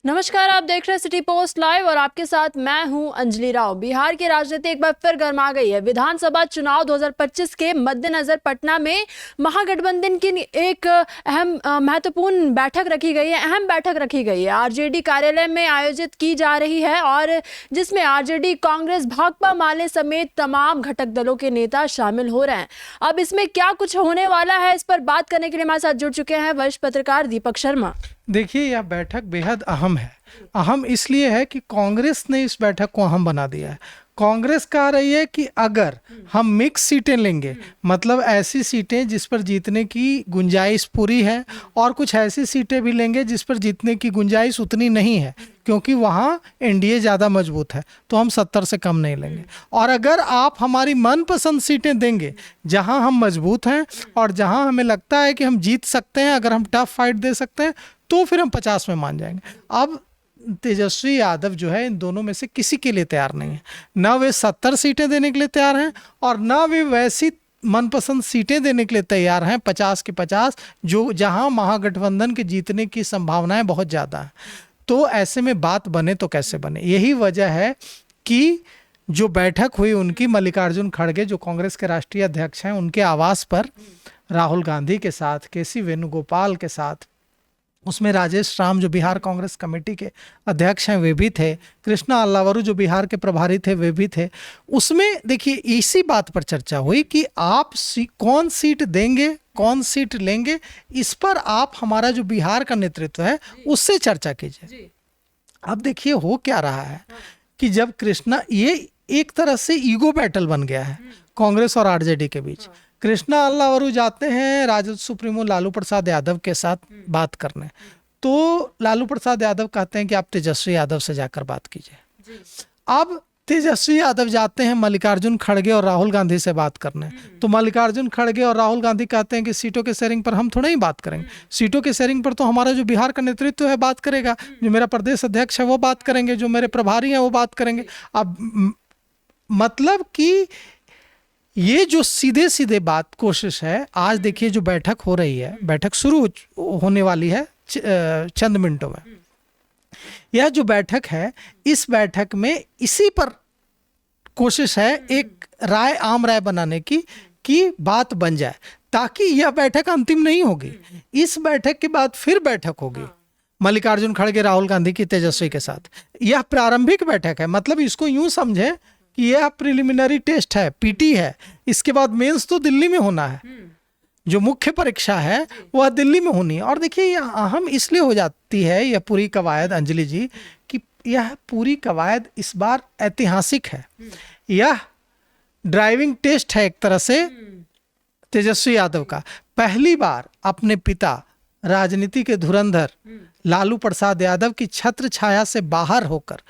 नमस्कार, आप देख रहे हैं सिटी पोस्ट लाइव और आपके साथ मैं हूं अंजलि राव। बिहार की राजनीति एक बार फिर गर्मा गई है। विधानसभा चुनाव 2025 के मद्देनजर पटना में महागठबंधन की एक अहम महत्वपूर्ण बैठक रखी गई है। अहम बैठक रखी गई है आरजेडी कार्यालय में आयोजित की जा रही है और जिसमें आरजेडी, कांग्रेस, भाकपा माले समेत तमाम घटक दलों के नेता शामिल हो रहे हैं। अब इसमें क्या कुछ होने वाला है, इस पर बात करने के लिए हमारे साथ जुड़ चुके हैं वरिष्ठ पत्रकार दीपक शर्मा। देखिए, यह बैठक बेहद अहम है। अहम इसलिए है कि कांग्रेस ने इस बैठक को अहम बना दिया है। कांग्रेस कह रही है कि अगर हम मिक्स सीटें लेंगे, मतलब ऐसी सीटें जिस पर जीतने की गुंजाइश पूरी है और कुछ ऐसी सीटें भी लेंगे जिस पर जीतने की गुंजाइश उतनी नहीं है, क्योंकि वहाँ एनडीए ज़्यादा मजबूत है, तो हम 70 से कम नहीं लेंगे। और अगर आप हमारी मनपसंद सीटें देंगे जहाँ हम मजबूत हैं और जहाँ हमें लगता है कि हम जीत सकते हैं, अगर हम टफ फाइट दे सकते हैं, तो फिर हम 50 में मान जाएंगे। अब तेजस्वी यादव जो है इन दोनों में से किसी के लिए तैयार नहीं है। ना वे 70 सीटें देने के लिए तैयार हैं और ना वे वैसी मनपसंद सीटें देने के लिए तैयार हैं 50 के 50, जो जहां महागठबंधन के जीतने की संभावनाएं बहुत ज़्यादा हैं। तो ऐसे में बात बने तो कैसे बने। यही वजह है कि जो बैठक हुई उनकी, मल्लिकार्जुन खड़गे जो कांग्रेस के राष्ट्रीय अध्यक्ष हैं, उनके आवास पर राहुल गांधी के साथ, केसी वेणुगोपाल के साथ, उसमें राजेश राम जो बिहार कांग्रेस कमेटी के अध्यक्ष हैं वे भी थे, कृष्णा अल्लावरू जो बिहार के प्रभारी थे वे भी थे। उसमें देखिए इसी बात पर चर्चा हुई कि आप कौन सीट देंगे, कौन सीट लेंगे, इस पर आप हमारा जो बिहार का नेतृत्व है उससे चर्चा कीजिए। अब देखिए हो क्या रहा है कि जब कृष्णा, ये एक तरह से ईगो बैटल बन गया है कांग्रेस और आरजेडी के बीच। कृष्णा अल्लावरू जाते हैं राजद सुप्रीमो लालू प्रसाद यादव के साथ बात करने, तो लालू प्रसाद यादव कहते हैं कि आप तेजस्वी यादव से जाकर बात कीजिए। अब तेजस्वी यादव जाते हैं मल्लिकार्जुन खड़गे और राहुल गांधी से बात करने, तो मल्लिकार्जुन खड़गे और राहुल गांधी कहते हैं कि सीटों के शेयरिंग पर हम थोड़ा ही बात करेंगे, सीटों के शेयरिंग पर तो हमारा जो बिहार का नेतृत्व है बात करेगा, जो मेरा प्रदेश अध्यक्ष है वो बात करेंगे, जो मेरे प्रभारी हैं वो बात करेंगे। अब मतलब कि ये जो सीधे सीधे बात कोशिश है, आज देखिए जो बैठक हो रही है, बैठक शुरू होने वाली है चंद मिनटों में। यह जो बैठक है, इस बैठक में इसी पर कोशिश है एक राय, आम राय बनाने की कि बात बन जाए, ताकि यह बैठक अंतिम नहीं होगी। इस बैठक के बाद फिर बैठक होगी मल्लिकार्जुन खड़गे राहुल गांधी की तेजस्वी के साथ। यह प्रारंभिक बैठक है, मतलब इसको यूं समझे कि यह प्रिलिमिनरी टेस्ट है, पीटी है। इसके बाद मेंस तो दिल्ली में होना है, जो मुख्य परीक्षा है वह दिल्ली में होनी है। और देखिए यह अहम इसलिए हो जाती है यह पूरी कवायद, अंजलि जी, कि यह पूरी कवायद इस बार ऐतिहासिक है। यह ड्राइविंग टेस्ट है एक तरह से तेजस्वी यादव का। पहली बार अपने पिता, राजनीति के धुरंधर लालू प्रसाद यादव की छत्र छाया से बाहर होकर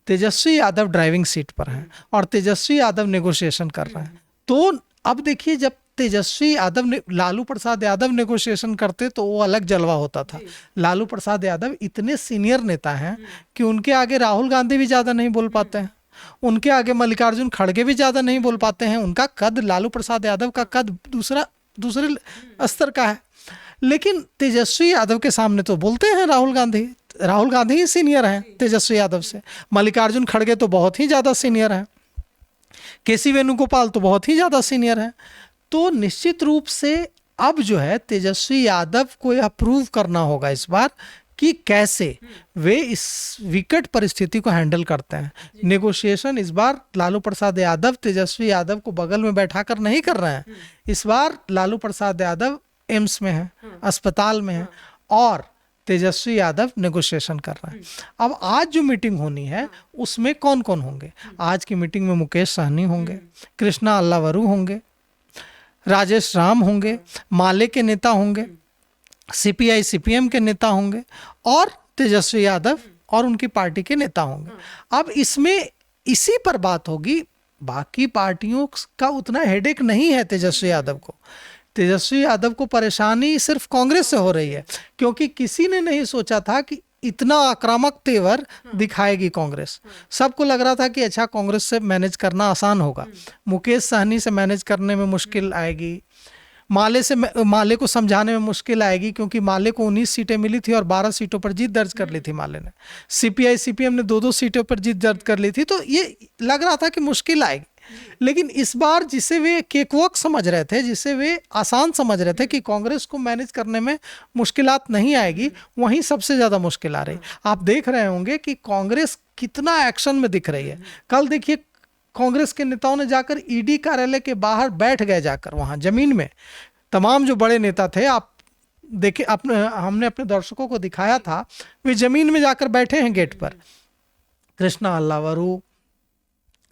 तेजस्वी यादव ड्राइविंग सीट पर हैं और तेजस्वी यादव नेगोशिएशन कर रहे हैं। तो अब देखिए, जब तेजस्वी यादव ने, लालू प्रसाद यादव नेगोशिएशन करते तो वो अलग जलवा होता था। लालू प्रसाद यादव इतने सीनियर नेता हैं कि उनके आगे राहुल गांधी भी ज़्यादा नहीं बोल पाते हैं, उनके आगे मल्लिकार्जुन खड़गे भी ज़्यादा नहीं बोल पाते हैं। उनका कद, लालू प्रसाद यादव का कद दूसरे स्तर का है। लेकिन तेजस्वी यादव के सामने तो बोलते हैं राहुल गांधी ही सीनियर हैं तेजस्वी यादव से। मल्लिकार्जुन खड़गे तो बहुत ही ज़्यादा सीनियर हैं, केसी वेणुगोपाल तो बहुत ही ज़्यादा सीनियर हैं। तो निश्चित रूप से अब जो है तेजस्वी यादव को यह प्रूव करना होगा इस बार कि कैसे वे इस विकट परिस्थिति को हैंडल करते हैं। नेगोशिएशन इस बार लालू प्रसाद यादव तेजस्वी यादव को बगल में बैठाकर नहीं कर रहे हैं। इस बार लालू प्रसाद यादव एम्स में है, अस्पताल में है, और तेजस्वी यादव नेगोशिएशन कर रहे हैं। अब आज जो मीटिंग होनी है उसमें कौन कौन होंगे? आज की मीटिंग में मुकेश सहनी होंगे, कृष्णा अल्लावरू होंगे, राजेश राम होंगे, माले के नेता होंगे, सीपीआई सीपीएम के नेता होंगे और तेजस्वी यादव और उनकी पार्टी के नेता होंगे। अब इसमें इसी पर बात होगी, बाकी पार्टियों का उतना हेडेक नहीं है तेजस्वी यादव को। तेजस्वी यादव को परेशानी सिर्फ कांग्रेस से हो रही है, क्योंकि किसी ने नहीं सोचा था कि इतना आक्रामक तेवर दिखाएगी कांग्रेस। सबको लग रहा था कि अच्छा, कांग्रेस से मैनेज करना आसान होगा, मुकेश सहनी से मैनेज करने में मुश्किल आएगी, माले को समझाने में मुश्किल आएगी, क्योंकि माले को 19 सीटें मिली थी और 12 सीटों पर जीत दर्ज कर ली थी माले ने। सीपीआई सीपीएम ने 2-2 सीटों पर जीत दर्ज कर ली थी, तो ये लग रहा था कि मुश्किल आएगी। लेकिन इस बार जिसे वे केकवॉक समझ रहे थे, जिसे वे आसान समझ रहे थे कि कांग्रेस को मैनेज करने में मुश्किलात नहीं आएगी, वहीं सबसे ज़्यादा मुश्किल आ रही। आप देख रहे होंगे कि कांग्रेस कितना एक्शन में दिख रही है। कल देखिए कांग्रेस के नेताओं ने जाकर ईडी कार्यालय के बाहर बैठ गए, जाकर वहां जमीन में। तमाम जो बड़े नेता थे, आप देखे, हमने अपने दर्शकों को दिखाया था, वे जमीन में जाकर बैठे हैं गेट पर। कृष्णा अल्लावरू,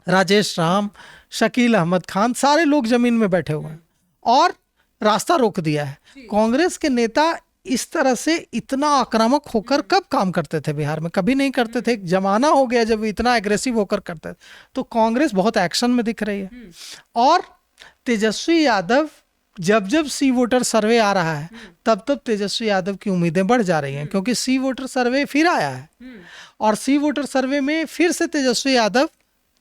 राजेश राम, शकील अहमद खान, सारे लोग जमीन में बैठे हुए हैं और रास्ता रोक दिया है। कांग्रेस के नेता इस तरह से इतना आक्रामक होकर कब काम करते थे बिहार में? कभी नहीं करते थे। एक जमाना हो गया जब इतना एग्रेसिव होकर करते थे। तो कांग्रेस बहुत एक्शन में दिख रही है। और तेजस्वी यादव, जब जब सी वोटर सर्वे आ रहा है, तब तब तेजस्वी यादव की उम्मीदें बढ़ जा रही हैं, क्योंकि सी वोटर सर्वे फिर आया है और सी वोटर सर्वे में फिर से तेजस्वी यादव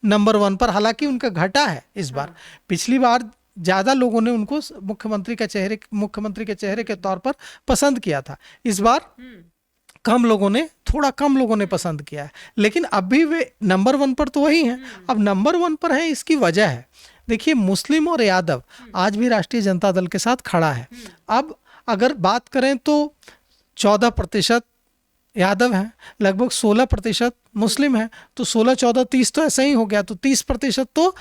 नंबर 1 पर। हालांकि उनका घटा है इस बार। पिछली बार ज्यादा लोगों ने उनको मुख्यमंत्री के चेहरे के तौर पर पसंद किया था। इस बार थोड़ा कम लोगों ने पसंद किया है। लेकिन अब भी वे नंबर 1 पर तो वही हैं। अब नंबर 1 पर है, इसकी वजह है, देखिए, मुस्लिम और यादव आज भी राष्ट्रीय जनता दल के साथ खड़ा है। अब अगर बात करें तो 14% यादव हैं, लगभग 16% मुस्लिम हैं, तो 16-14-30 तो ऐसे ही हो गया। तो 30% तो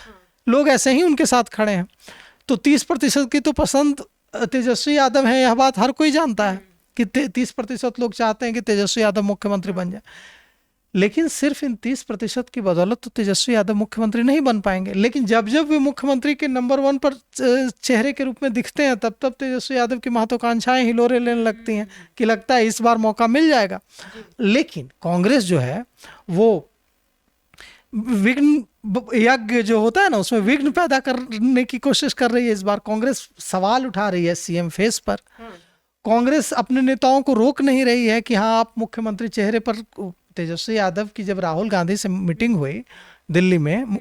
लोग ऐसे ही उनके साथ खड़े हैं। तो 30% की तो पसंद तेजस्वी यादव है, यह बात हर कोई जानता है कि 30% लोग चाहते हैं कि तेजस्वी यादव मुख्यमंत्री बन जाए। लेकिन सिर्फ इन 30% की बदौलत तो तेजस्वी यादव मुख्यमंत्री नहीं बन पाएंगे। लेकिन जब जब वे मुख्यमंत्री के नंबर 1 पर चेहरे के रूप में दिखते हैं, तब तब तेजस्वी यादव की महत्वाकांक्षाएं हिलोरे लेने लगती हैं कि लगता है इस बार मौका मिल जाएगा। लेकिन कांग्रेस जो है वो विघ्न यज्ञ जो होता है ना, उसमें विघ्न पैदा करने की कोशिश कर रही है। इस बार कांग्रेस सवाल उठा रही है सीएम फेस पर। कांग्रेस अपने नेताओं को रोक नहीं रही है कि हाँ, आप मुख्यमंत्री चेहरे पर। तेजस्वी यादव की जब राहुल गांधी से मीटिंग हुई दिल्ली में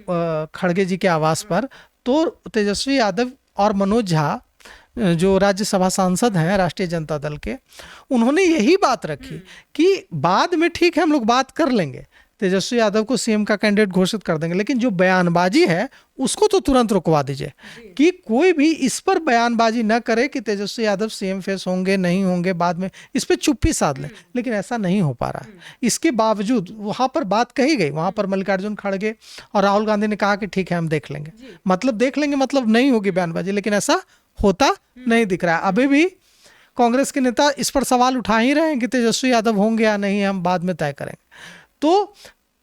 खड़गे जी के आवास पर, तो तेजस्वी यादव और मनोज झा जो राज्यसभा सांसद हैं राष्ट्रीय जनता दल के, उन्होंने यही बात रखी कि बाद में ठीक है, हम लोग बात कर लेंगे, तेजस्वी यादव को सीएम का कैंडिडेट घोषित कर देंगे, लेकिन जो बयानबाजी है उसको तो तुरंत रुकवा दीजिए, कि कोई भी इस पर बयानबाजी न करे कि तेजस्वी यादव सीएम फेस होंगे नहीं होंगे, बाद में इस पे चुप्पी साध लें। लेकिन ऐसा नहीं हो पा रहा है। इसके बावजूद वहां पर बात कही गई, वहां पर मल्लिकार्जुन खड़गे और राहुल गांधी ने कहा कि ठीक है, हम देख लेंगे। मतलब देख लेंगे, मतलब नहीं होगी बयानबाजी, लेकिन ऐसा होता नहीं दिख रहा है। अभी भी कांग्रेस के नेता इस पर सवाल उठा ही रहे हैं कि तेजस्वी यादव होंगे या नहीं, हम बाद में तय करेंगे। तो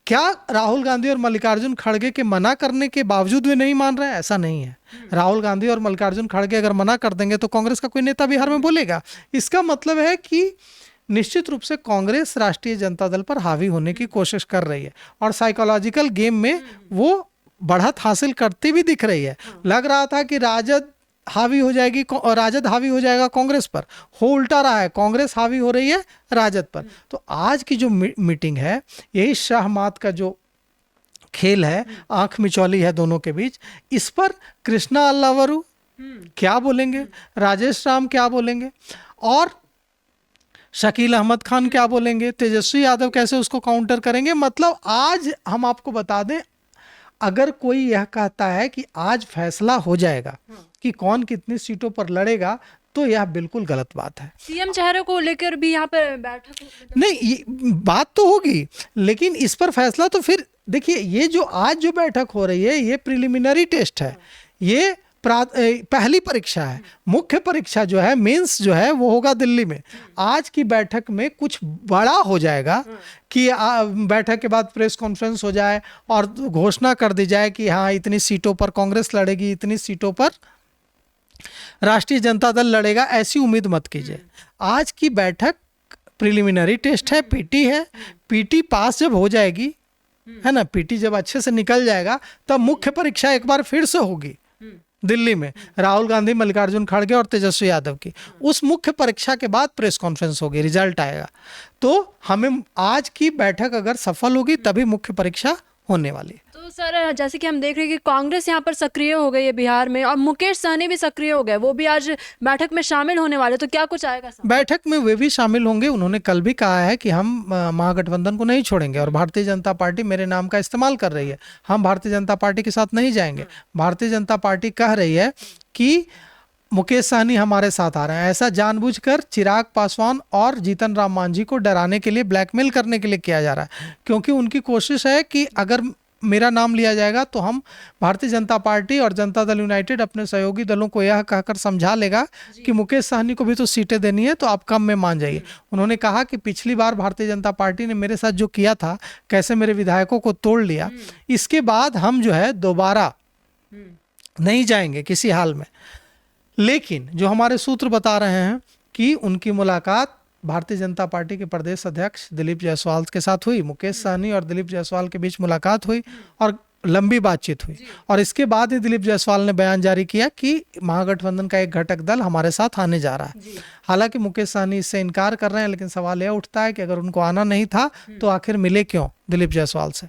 क्या राहुल गांधी और मल्लिकार्जुन खड़गे के मना करने के बावजूद वे नहीं मान रहे हैं? ऐसा नहीं है। राहुल गांधी और मल्लिकार्जुन खड़गे अगर मना कर देंगे तो कांग्रेस का कोई नेता बिहार में बोलेगा। इसका मतलब है कि निश्चित रूप से कांग्रेस राष्ट्रीय जनता दल पर हावी होने की कोशिश कर रही है और साइकोलॉजिकल गेम में वो बढ़त हासिल करती भी दिख रही है। लग रहा था कि राजद हावी हो जाएगा कांग्रेस पर, हो उल्टा रहा है, कांग्रेस हावी हो रही है राजद पर। तो आज की जो मीटिंग है, यही शाहमात का जो खेल है, आंख मिचौली है दोनों के बीच। इस पर कृष्णा अल्लावरू क्या बोलेंगे, राजेश राम क्या बोलेंगे और शकील अहमद खान क्या बोलेंगे, तेजस्वी यादव कैसे उसको काउंटर करेंगे। मतलब आज हम आपको बता दें, अगर कोई यह कहता है कि आज फैसला हो जाएगा कि कौन कितनी सीटों पर लड़ेगा, तो यह बिल्कुल गलत बात है। सीएम चेहरे को लेकर भी यहाँ पर बैठक नहीं, ये बात तो होगी, लेकिन इस पर फैसला तो फिर देखिए, ये जो आज जो बैठक हो रही है, ये प्रिलिमिनरी टेस्ट है, ये पहली परीक्षा है। मुख्य परीक्षा जो है, मेंस जो है, वो होगा दिल्ली में। आज की बैठक में कुछ बड़ा हो जाएगा कि बैठक के बाद प्रेस कॉन्फ्रेंस हो जाए और घोषणा कर दी जाए कि हाँ, इतनी सीटों पर कांग्रेस लड़ेगी, इतनी सीटों पर राष्ट्रीय जनता दल लड़ेगा, ऐसी उम्मीद मत कीजिए। आज की बैठक प्रिलिमिनरी टेस्ट है, पीटी है। पीटी पास जब हो जाएगी, है ना, पीटी जब अच्छे से निकल जाएगा, तब मुख्य परीक्षा एक बार फिर से होगी दिल्ली में, राहुल गांधी, मल्लिकार्जुन खड़गे और तेजस्वी यादव की। उस मुख्य परीक्षा के बाद प्रेस कॉन्फ्रेंस होगी, रिजल्ट आएगा। तो हमें आज की बैठक अगर सफल होगी तभी मुख्य परीक्षा होने वाली है। तो सर जैसे कि हम देख रहे हैं कि कांग्रेस यहाँ पर सक्रिय हो गई है बिहार में, और मुकेश सहनी भी सक्रिय हो गए, वो भी आज बैठक में शामिल होने वाले, तो क्या कुछ आएगा सामने? बैठक में वे भी शामिल होंगे। उन्होंने कल भी कहा है कि हम महागठबंधन को नहीं छोड़ेंगे, और भारतीय जनता पार्टी मेरे नाम का इस्तेमाल कर रही है, हम भारतीय जनता पार्टी के साथ नहीं जाएंगे। भारतीय जनता पार्टी कह रही है कि मुकेश सहनी हमारे साथ आ रहे हैं। ऐसा जानबूझकर चिराग पासवान और जीतन राम मांझी को डराने के लिए, ब्लैकमेल करने के लिए किया जा रहा है, क्योंकि उनकी कोशिश है कि अगर मेरा नाम लिया जाएगा तो हम भारतीय जनता पार्टी और जनता दल यूनाइटेड अपने सहयोगी दलों को यह कहकर समझा लेगा कि मुकेश सहनी को भी तो सीटें देनी है, तो आप कम में मान जाइए। उन्होंने कहा कि पिछली बार भारतीय जनता पार्टी ने मेरे साथ जो किया था, कैसे मेरे विधायकों को तोड़ लिया, इसके बाद हम जो है दोबारा नहीं जाएंगे किसी हाल में। लेकिन जो हमारे सूत्र बता रहे हैं कि उनकी मुलाकात भारतीय जनता पार्टी के प्रदेश अध्यक्ष दिलीप जायसवाल के साथ हुई, मुकेश सहनी और दिलीप जायसवाल के बीच मुलाकात हुई और लंबी बातचीत हुई, और इसके बाद ही दिलीप जायसवाल ने बयान जारी किया कि महागठबंधन का एक घटक दल हमारे साथ आने जा रहा है। हालांकि मुकेश सहनी इससे इनकार कर रहे हैं, लेकिन सवाल यह उठता है कि अगर उनको आना नहीं था तो आखिर मिले क्यों दिलीप जायसवाल से?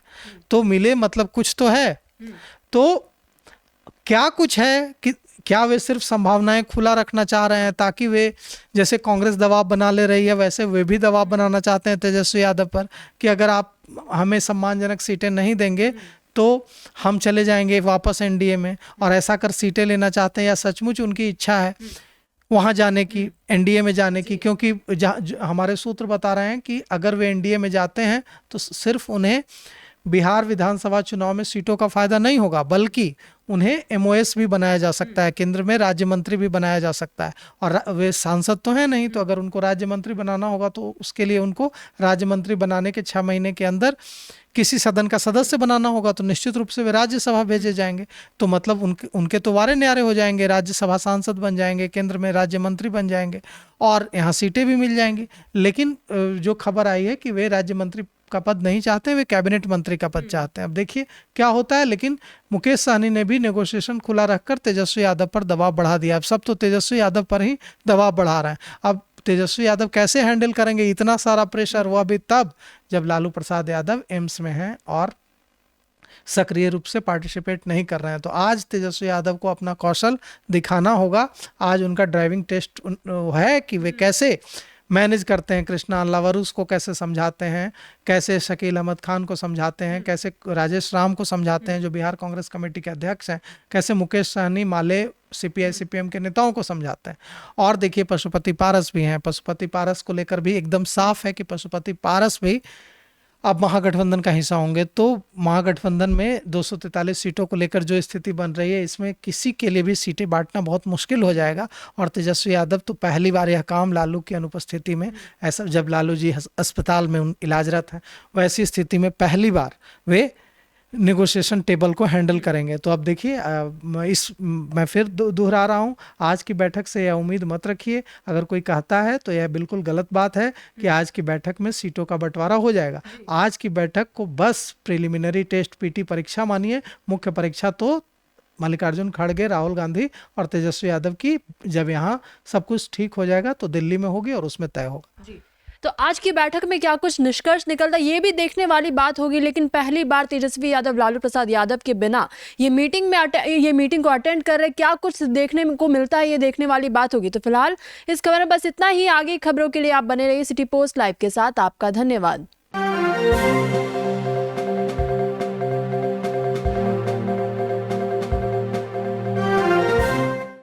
तो मिले मतलब कुछ तो है। तो क्या कुछ है कि क्या वे सिर्फ संभावनाएं खुला रखना चाह रहे हैं ताकि वे, जैसे कांग्रेस दबाव बना ले रही है वैसे वे भी दबाव बनाना चाहते हैं तेजस्वी यादव पर कि अगर आप हमें सम्मानजनक सीटें नहीं देंगे तो हम चले जाएंगे वापस एनडीए में, और ऐसा कर सीटें लेना चाहते हैं, या सचमुच उनकी इच्छा है वहां जाने की, एनडीए में जाने की? क्योंकि हमारे सूत्र बता रहे हैं कि अगर वे एनडीए में जाते हैं तो सिर्फ उन्हें बिहार विधानसभा चुनाव में सीटों का फायदा नहीं होगा, बल्कि उन्हें एमओएस भी बनाया जा सकता है, केंद्र में राज्य मंत्री भी बनाया जा सकता है। और वे सांसद तो हैं नहीं, तो अगर उनको राज्य मंत्री बनाना होगा तो उसके लिए उनको राज्य मंत्री बनाने के 6 महीने के अंदर किसी सदन का सदस्य बनाना होगा, तो निश्चित रूप से वे राज्यसभा भेजे जाएंगे। तो मतलब उनके तो वारे न्यारे हो जाएंगे, राज्यसभा सांसद बन जाएंगे, केंद्र में राज्य मंत्री बन जाएंगे और यहाँ सीटें भी मिल जाएंगी। लेकिन जो खबर आई है कि वे राज्य मंत्री का पद नहीं चाहते, वे कैबिनेट मंत्री का पद चाहते हैं। अब देखिए क्या होता है। लेकिन मुकेश सहनी ने भी नेगोशिएशन खुला रखकर तेजस्वी यादव पर दबाव बढ़ा दिया। अब सब तो तेजस्वी यादव पर ही दबाव बढ़ा रहे हैं। अब तेजस्वी यादव कैसे हैंडल करेंगे इतना सारा प्रेशर, वो अभी तब जब लालू प्रसाद यादव एम्स में हैं और सक्रिय रूप से पार्टिसिपेट नहीं कर रहे हैं। तो आज तेजस्वी यादव को अपना कौशल दिखाना होगा। आज उनका ड्राइविंग टेस्ट है कि वे कैसे मैनेज करते हैं, कृष्णा लावरूस को कैसे समझाते हैं, कैसे शकील अहमद खान को समझाते हैं, कैसे राजेश राम को समझाते हैं जो बिहार कांग्रेस कमेटी के अध्यक्ष हैं, कैसे मुकेश सहनी माले सीपीआई सीपीएम के नेताओं को समझाते हैं। और देखिए पशुपति पारस भी हैं। पशुपति पारस को लेकर भी एकदम साफ है कि पशुपति पारस भी अब महागठबंधन का हिस्सा होंगे। तो महागठबंधन में 243 सीटों को लेकर जो स्थिति बन रही है, इसमें किसी के लिए भी सीटें बांटना बहुत मुश्किल हो जाएगा। और तेजस्वी यादव तो पहली बार यह काम लालू की अनुपस्थिति में, ऐसा जब लालू जी अस्पताल में इलाजरत हैं, वैसी स्थिति में पहली बार वे नेगोशिएशन टेबल को हैंडल करेंगे। तो अब देखिए मैं फिर दोहरा रहा हूँ, आज की बैठक से यह उम्मीद मत रखिए। अगर कोई कहता है तो यह बिल्कुल गलत बात है कि आज की बैठक में सीटों का बंटवारा हो जाएगा। आज की बैठक को बस प्रिलिमिनरी टेस्ट पीटी परीक्षा मानिए। मुख्य परीक्षा तो मल्लिकार्जुन खड़गे, राहुल गांधी और तेजस्वी यादव की जब यहाँ सब कुछ ठीक हो जाएगा तो दिल्ली में होगी और उसमें तय होगा। जी। तो आज की बैठक में क्या कुछ निष्कर्ष निकलता है ये भी देखने वाली बात होगी। लेकिन पहली बार तेजस्वी यादव लालू प्रसाद यादव के बिना ये मीटिंग को अटेंड कर रहे, क्या कुछ देखने को मिलता है ये देखने वाली बात होगी। तो फिलहाल इस खबर में बस इतना ही। आगे खबरों के लिए आप बने रहिए सिटी पोस्ट लाइव के साथ। आपका धन्यवाद।